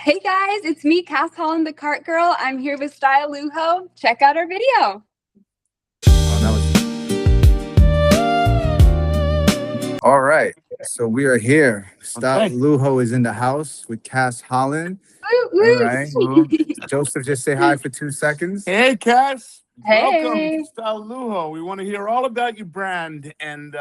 Hey guys, it's me, Cass Holland, the cart girl. I'm here with Style Lujo. Check out our video. All right, so we are here. Style Okay. Lujo is in the house with Cass Holland. Woo, All woo. right, Joseph, just say hi for 2 seconds. Hey, Cass. Welcome Hey. to Style Lujo. We want to hear all about your brand and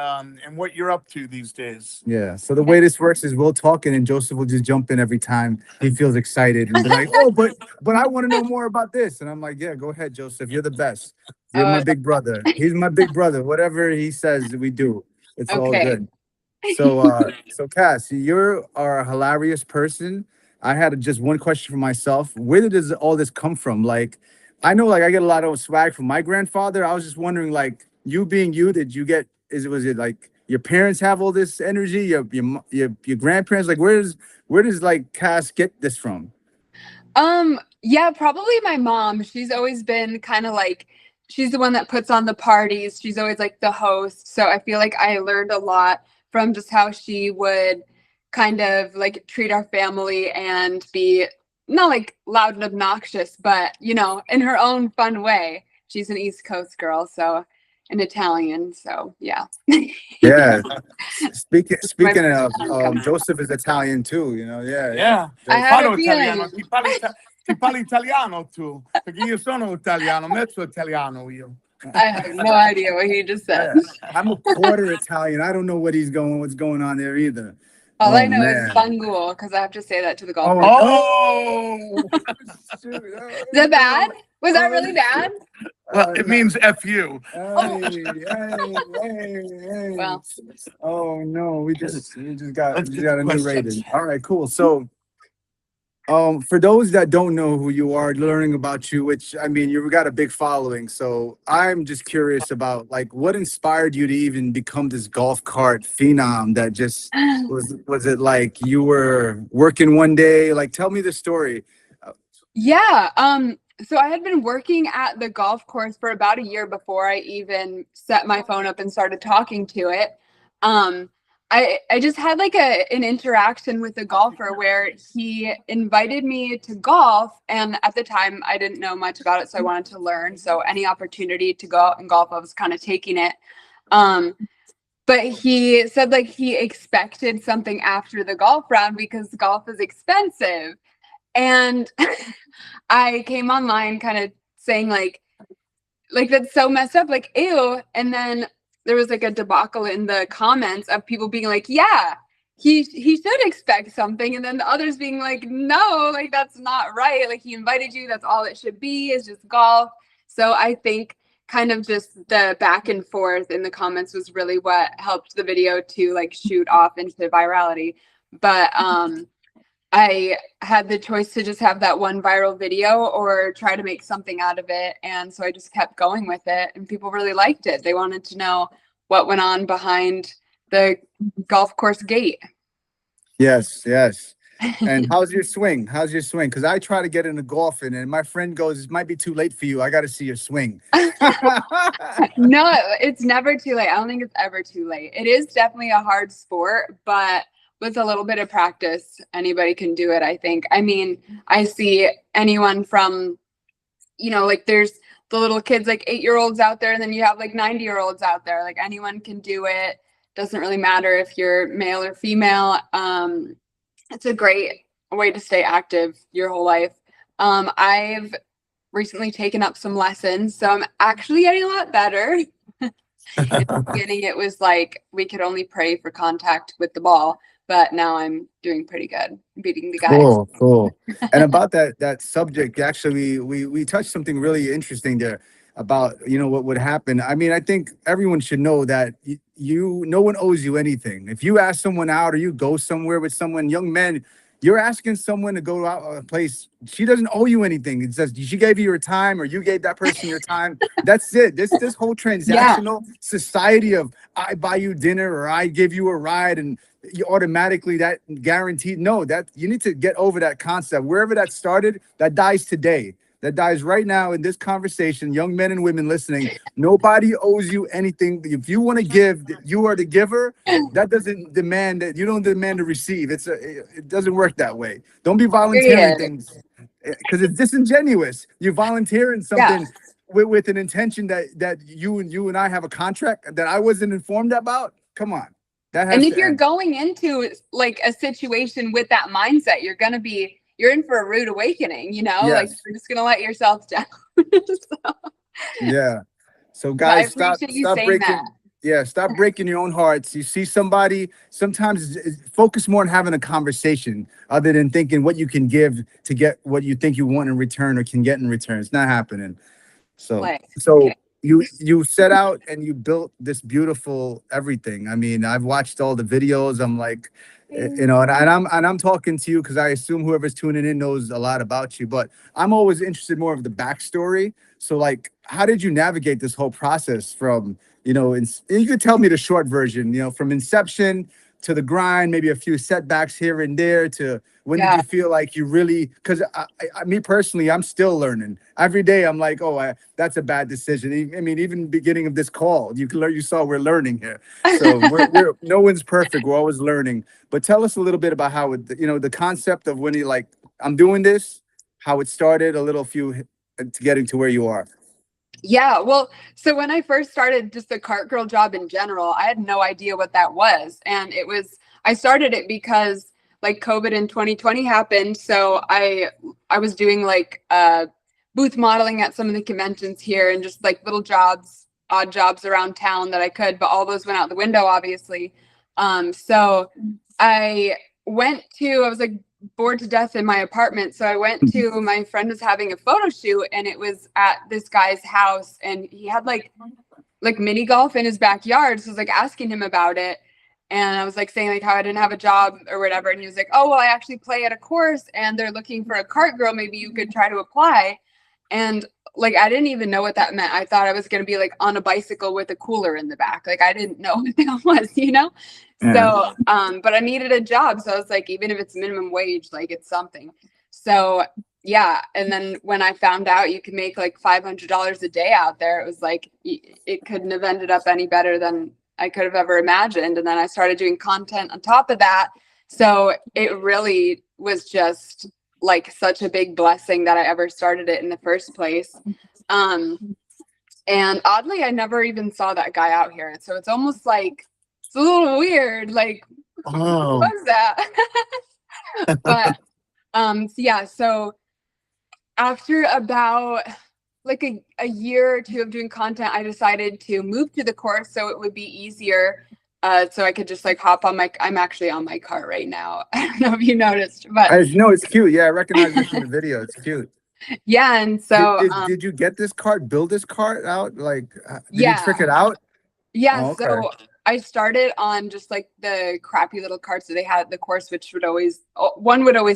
what you're up to these days. Yeah. So the way this works is we'll talk, and then Joseph will just jump in every time he feels excited and be like, "Oh, but I want to know more about this." And I'm like, "Yeah, go ahead, Joseph. You're the best. You're my big brother. He's my big brother. Whatever he says, we do. It's all Okay. good." So Cass, you're a hilarious person. I had just one question for myself. Where does all this come from? Like, I know, like, I get a lot of swag from my grandfather. I was just wondering, like, you being you, did you get? Was it like your parents have all this energy? Your grandparents? Like, where does like Cass get this from? Yeah, probably my mom. She's always been kind of like, she's the one that puts on the parties. She's always like the host. So I feel like I learned a lot from just how she would kind of like treat our family and be not like loud and obnoxious, but in her own fun way. She's an East Coast girl, so an Italian. So yeah. Yeah. Speaking My speaking first of, time coming. Joseph is Italian too. Yeah. Yeah. I Joseph. had a Parlo italiano. feeling. Ti parli italiano tu? Perché io sono italiano, mezzo italiano io. I have no idea what he just said. Yeah. I'm a quarter Italian. I don't know what's going on there either. All I Oh know is man. Bangul because I have to say that to the golf. Oh, Oh! shoot. Is that bad? Was that really bad? Well, it means F you. Hey. Well. Oh no, we just got Let's we get got to a new questions. rating. All right, cool. So, for those that don't know who you are, learning about you, which I mean, you've got a big following. So I'm just curious about like what inspired you to even become this golf cart phenom that just was it like you were working one day? Like tell me the story. Yeah. So I had been working at the golf course for about a year before I even set my phone up and started talking to it. Um, I just had like an interaction with a golfer where he invited me to golf, and at the time I didn't know much about it, so I wanted to learn. So any opportunity to go out and golf, I was kind of taking it. But he said like he expected something after the golf round because golf is expensive. And I came online kind of saying like that's so messed up, like ew. And then there was like a debacle in the comments of people being like, yeah, he should expect something. And then the others being like, no, like that's not right. Like he invited you, that's all it should be, is just golf. So I think kind of just the back and forth in the comments was really what helped the video to like shoot off into virality. But I had the choice to just have that one viral video or try to make something out of it. And so I just kept going with it, and people really liked it. They wanted to know what went on behind the golf course gate. Yes. And how's your swing? Because I try to get into golfing, and my friend goes, "It might be too late for you. I got to see your swing." No, it's never too late. I don't think it's ever too late. It is definitely a hard sport, but with a little bit of practice, anybody can do it, I think. I mean, I see anyone from, like there's the little kids, like 8-year-olds out there, and then you have like 90-year-olds out there. Like anyone can do it. Doesn't really matter if you're male or female. It's a great way to stay active your whole life. I've recently taken up some lessons, so I'm actually getting a lot better. In the beginning, it was like we could only pray for contact with the ball, but now I'm doing pretty good, beating the guys. Cool. And about that subject, actually, we touched something really interesting there about what would happen. I mean, I think everyone should know that no one owes you anything. If you ask someone out or you go somewhere with someone, young men, you're asking someone to go out a place. She doesn't owe you anything. It says she gave you your time or you gave that person your time. That's it. This whole transactional society of I buy you dinner or I give you a ride and you automatically that guaranteed. No, that you need to get over that concept. Wherever that started, that dies today. that dies right now in this conversation, young men and women listening, nobody owes you anything. If you want to give, you are the giver. That doesn't demand that you don't demand to receive. It doesn't work that way. Don't be volunteering Period. things because it's disingenuous. You're volunteering Yeah. something with an intention that you and I have a contract that I wasn't informed about. Come on. That has And if to you're end. going into like a situation with that mindset, you're in for a rude awakening, like Yes. you're just gonna let yourself down. So, Yeah. So but I guys, appreciate you stop saying that. breaking. Yeah, stop breaking your own hearts. You see somebody, sometimes focus more on having a conversation other than thinking what you can give to get what you think you want in return or can get in return. It's not happening. So Like, so okay. you set out and you built this beautiful everything. I mean, I've watched all the videos. I'm like, and I'm talking to you because I assume whoever's tuning in knows a lot about you, but I'm always interested more of the backstory. So like, how did you navigate this whole process from, you could tell me the short version, from inception to the grind, maybe a few setbacks here and there to when did Yeah. you feel like you really, because me personally, I'm still learning every day. I'm like, oh, that's a bad decision. I mean, even beginning of this call, you can learn, you saw we're learning here. So we're no one's perfect. We're always learning. But tell us a little bit about how the concept of when you like, I'm doing this, how it started, to getting to where you are. Yeah, well, so when I first started just the cart girl job in general, I had no idea what that was. And I started it because like COVID in 2020 happened. So I was doing like booth modeling at some of the conventions here and just like little jobs, odd jobs around town that I could, but all those went out the window, obviously. So I I was like bored to death in my apartment. So I went to my friend was having a photo shoot and it was at this guy's house and he had like mini golf in his backyard. So I was like asking him about it. And I was like saying like how I didn't have a job or whatever. And he was like, oh, well, I actually play at a course and they're looking for a cart girl. Maybe you could try to apply. And like, I didn't even know what that meant. I thought I was going to be like on a bicycle with a cooler in the back. Like I didn't know what that was. Yeah. So, but I needed a job. So I was like, even if it's minimum wage, like it's something. So yeah. And then when I found out you could make like $500 a day out there, it was like, it couldn't have ended up any better than I could have ever imagined. And then I started doing content on top of that. So it really was just like such a big blessing that I ever started it in the first place. And oddly, I never even saw that guy out here. So it's almost like, it's a little weird. Like, Oh, what was that? But, so yeah, so after about like a year or two of doing content, I decided to move to the course so it would be easier. So I could just like hop on I'm actually on my cart right now. I don't know if you noticed, but No, it's cute. Yeah, I recognize this from the video. It's cute. yeah. And so, Did you get this cart, build this cart out? Like, did you yeah. trick it out? Yeah, Oh, okay. so I started on just like the crappy little carts that they had at the course, which would always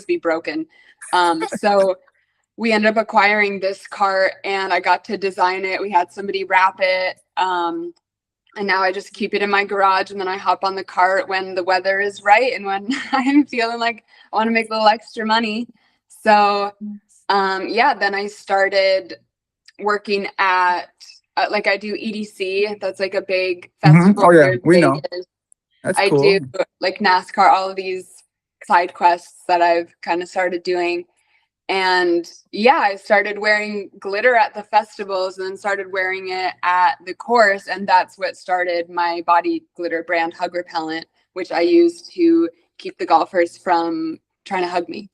be broken. So we ended up acquiring this cart and I got to design it. We had somebody wrap it. And now I just keep it in my garage and then I hop on the cart when the weather is right and when I'm feeling like I want to make a little extra money. So yeah, then I started working at like I do EDC. That's like a big festival. Oh yeah, here in we know. Vegas. That's I cool. do like NASCAR, all of these side quests that I've kind of started doing. And yeah, I started wearing glitter at the festivals and then started wearing it at the course. And that's what started my body glitter brand, Hug Repellant, which I use to keep the golfers from trying to hug me.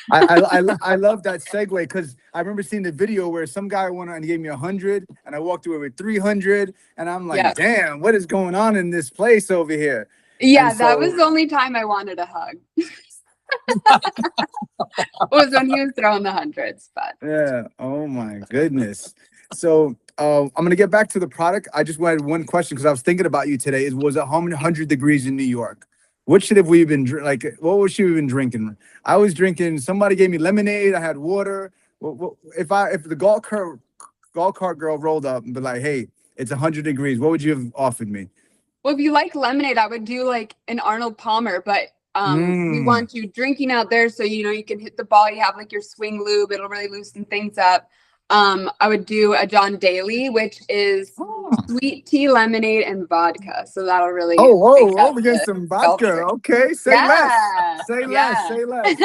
I love that segue because I remember seeing the video where some guy went on and gave me 100 and I walked away with 300 and I'm like, Yeah. damn, what is going on in this place over here? Yeah, And that so- was the only time I wanted a hug. Was when he was throwing the hundreds, but Yeah. Oh my goodness. So I'm gonna get back to the product. I just wanted one question because I was thinking about you today. Was it 100 degrees in New York? What should have we been like? What was she been drinking? I was drinking. Somebody gave me lemonade. I had water. If the golf cart girl rolled up and be like, "Hey, it's 100 degrees," what would you have offered me? well, if you like lemonade, I would do like an Arnold Palmer, but We want you drinking out there, so you can hit the ball. You have like your swing lube; it'll really loosen things up. I would do a John Daly, which is sweet tea, lemonade, and vodka. So that'll really We get some vodka. Okay, say yeah. less. Say less. Say less.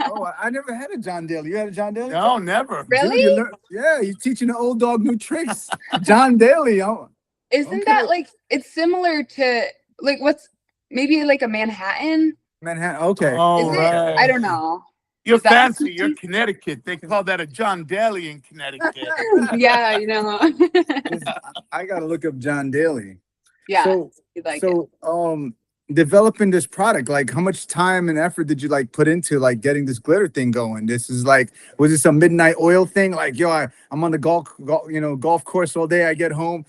Oh, I never had a John Daly. You had a John Daly? No, never. Really? Dude, you're teaching the old dog new tricks. John Daly. Oh, isn't that like, it's similar to like what's maybe like a Manhattan? Manhattan. Okay. Oh, Is right. it? I don't know. You're fancy. You're Connecticut. They call that a John Daly in Connecticut. Yeah, I gotta look up John Daly. Yeah. So, developing this product, like how much time and effort did you like put into like getting this glitter thing going? This is like, was this a midnight oil thing? Like, yo, I'm on the golf course all day. I get home.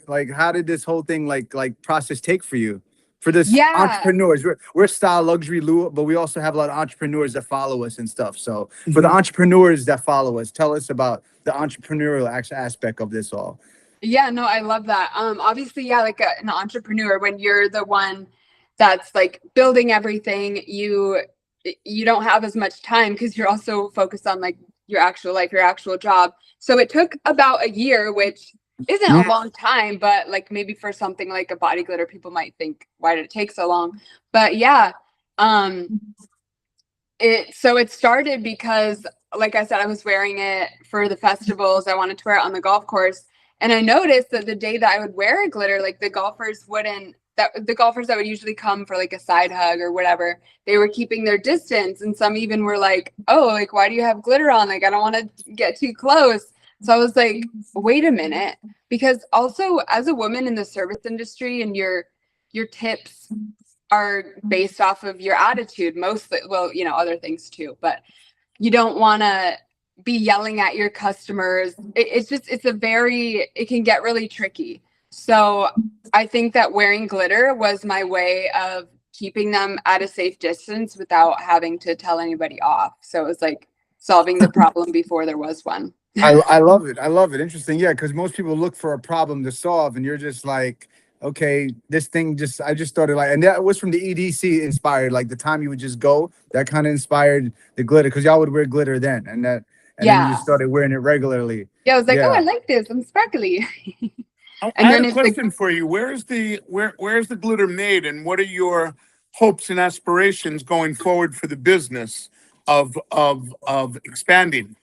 Like, how did this whole thing like process take for you? For this entrepreneurs, we're Style Luxury Luo, but we also have a lot of entrepreneurs that follow us and stuff. So for the entrepreneurs that follow us, tell us about the entrepreneurial aspect of this all. Yeah, no, I love that. Obviously, yeah, like an entrepreneur, when you're the one that's like building everything, you don't have as much time because you're also focused on like your actual life, your actual job. So it took about a year, which isn't a long time, but like maybe for something like a body glitter, people might think, why did it take so long? But yeah, it started because, like I said, I was wearing it for the festivals. I wanted to wear it on the golf course, and I noticed that the day that I would wear a glitter, like the golfers that would usually come for like a side hug or whatever, they were keeping their distance, and some even were like, oh, like, why do you have glitter on? Like, I don't want to get too close. So I was like, wait a minute, because also as a woman in the service industry, and your tips are based off of your attitude mostly. Well, other things too, but you don't want to be yelling at your customers. It can get really tricky. So I think that wearing glitter was my way of keeping them at a safe distance without having to tell anybody off. So it was like solving the problem before there was one. I love it. I love it. Interesting. Yeah, because most people look for a problem to solve, and you're just like, okay, this thing I just started like, and that was from the EDC inspired, like the time you would just go, that kind of inspired the glitter, because y'all would wear glitter then, and then you just started wearing it regularly. Yeah, I was like, oh, I like this. I'm sparkly. I have a question for you. Where's the glitter made, and what are your hopes and aspirations going forward for the business of expanding?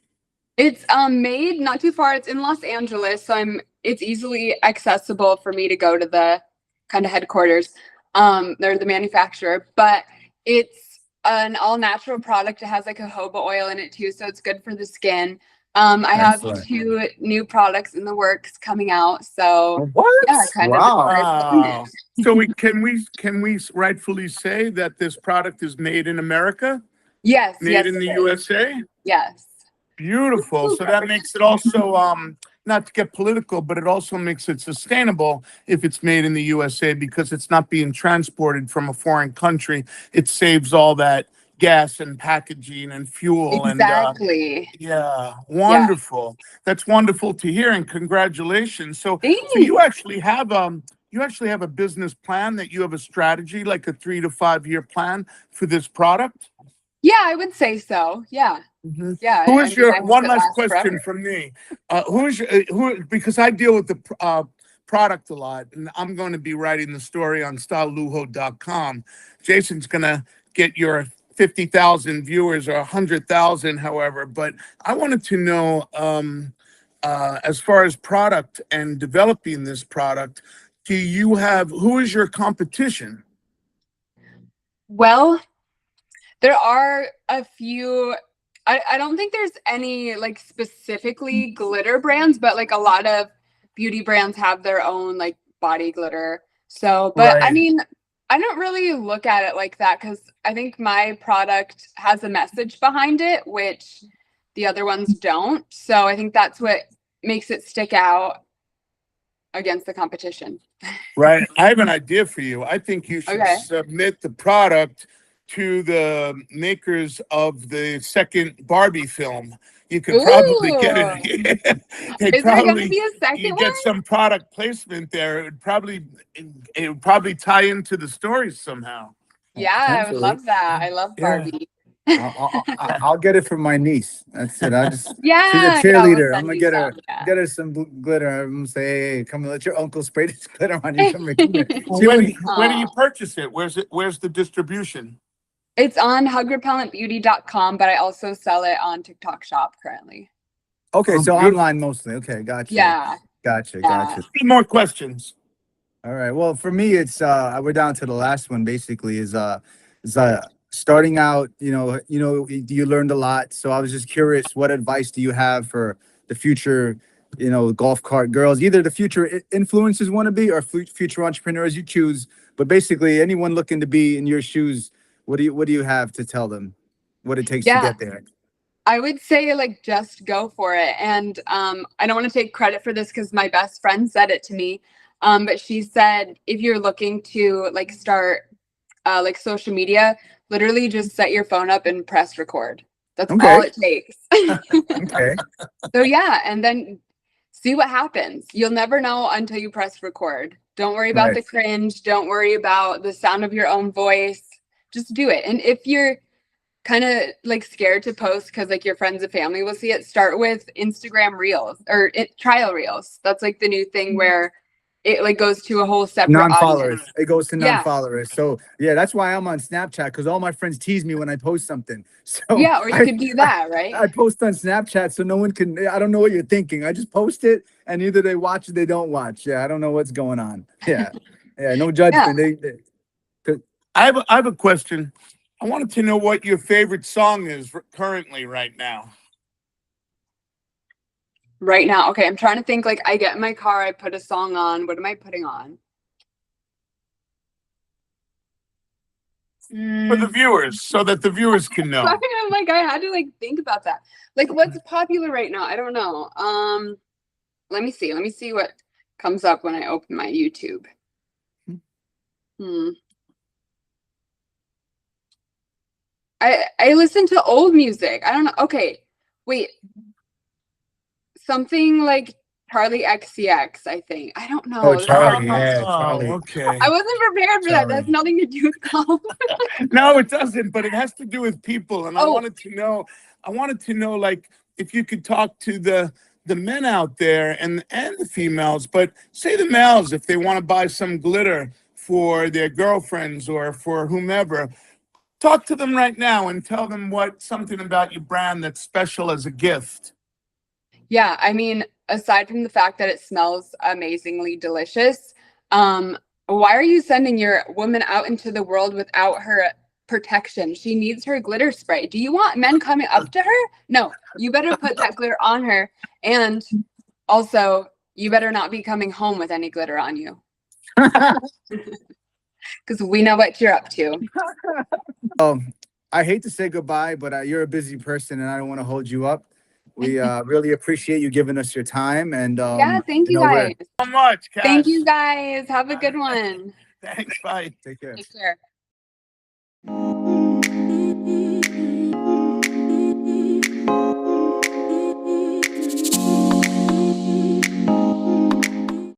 It's made not too far. It's in Los Angeles, so it's easily accessible for me to go to the kind of headquarters. They're the manufacturer, but it's an all natural product. It has like a jojoba oil in it too, so it's good for the skin. I have 2 new products in the works coming out. So wow. So can we rightfully say that this product is made in America? Yes. Made in the USA? Yes. Beautiful. So that makes it also, not to get political, but it also makes it sustainable if it's made in the USA, because it's not being transported from a foreign country. It saves all that gas and packaging and fuel. Exactly. Yeah, wonderful. Yeah. That's wonderful to hear, and congratulations. So you actually have a business plan, that you have a strategy, like a 3 to 5 year plan for this product? Yeah, I would say so. Yeah. Mm-hmm. Yeah. Who is your one last question from me? Because I deal with the product a lot, and I'm going to be writing the story on StyleLujo.com. Jason's going to get your 50,000 viewers or 100,000, however. But I wanted to know, as far as product and developing this product, who is your competition? Well, there are a few. I don't think there's any like specifically glitter brands, but like a lot of beauty brands have their own like body glitter. So, but I mean, I don't really look at it like that, because I think my product has a message behind it, which the other ones don't. So I think that's what makes it stick out against the competition. Right. I have an idea for you. I think you should submit the product to the makers of the second Barbie film. You could probably get it. Is there going to be a second one? Get some product placement there. It would probably tie into the story somehow. Yeah, I would Potentially. love that. I love Yeah. Barbie. I'll get it for my niece. That's it. I just she's a Yeah, we'll cheerleader. I'm send gonna you get her some, yeah. get her some glitter. I'm gonna say, hey, come and let your uncle spray this glitter on you. Come here, come here. Well, See where when do where do you purchase it? Where's the distribution? It's on hugrepellentbeauty.com, but I also sell it on TikTok Shop currently. okay, Oh, so beautiful. online mostly. Okay, gotcha. Yeah. Gotcha. Yeah. Any more questions? All right. Well, for me, it's we're down to the last one. Basically, is starting out. You learned a lot. So I was just curious, what advice do you have for the future? Golf cart girls, either the future influencers want to be or future entrepreneurs, you choose. But basically, anyone looking to be in your shoes, what do you have to tell them? What it takes to Yeah. get there? I would say like just go for it. And I don't want to take credit for this because my best friend said it to me. But she said if you're looking to like start like social media, literally just set your phone up and press record. That's all Okay. it takes. Okay. So yeah, and then see what happens. You'll never know until you press record. Don't worry about Right. the cringe. Don't worry about the sound of your own voice. Just do it. And if you're kind of like scared to post because like your friends and family will see it, start with Instagram reels or trial reels. That's like the new thing where it like goes to a whole separate Non-followers. audience. It goes to Yeah. non-followers. So yeah, that's why I'm on Snapchat, because all my friends tease me when I post something. So Yeah, or you could do that, right? I post on Snapchat so no one can. I don't know what you're thinking. I just post it, and either they watch it, they don't watch. Yeah, I don't know what's going on. Yeah, yeah, no judgment. I have a question. I wanted to know what your favorite song is currently right now. Right now. Okay, I'm trying to think. Like I get in my car, I put a song on. What am I putting on? For the viewers, so that the viewers can know. I'm like, I had to like think about that. Like what's popular right now? I don't know. Let me see. Let me see what comes up when I open my YouTube. I listen to old music. I don't know. Okay. Wait. Something like Charlie XCX, I think. I don't know. Oh, Charlie. Oh, Yeah, Charlie. okay. I wasn't prepared for that. That has Charlie. nothing to do with golf. No, it doesn't, but it has to do with people. And I Oh. wanted to know, like, if you could talk to the men out there and the females, but say the males, if they want to buy some glitter for their girlfriends or for whomever, talk to them right now and tell them something about your brand that's special as a gift. Yeah, I mean, aside from the fact that it smells amazingly delicious, why are you sending your woman out into the world without her protection? She needs her glitter spray. Do you want men coming up to her? No, you better put that glitter on her. And also, you better not be coming home with any glitter on you. Because we know what you're up to. I hate to say goodbye, but you're a busy person, and I don't want to hold you up. We really appreciate you giving us your time, and Yeah, thank you guys. So much, Cass. Thank you guys. Have a good one. Thanks. Bye. Take care. Take care.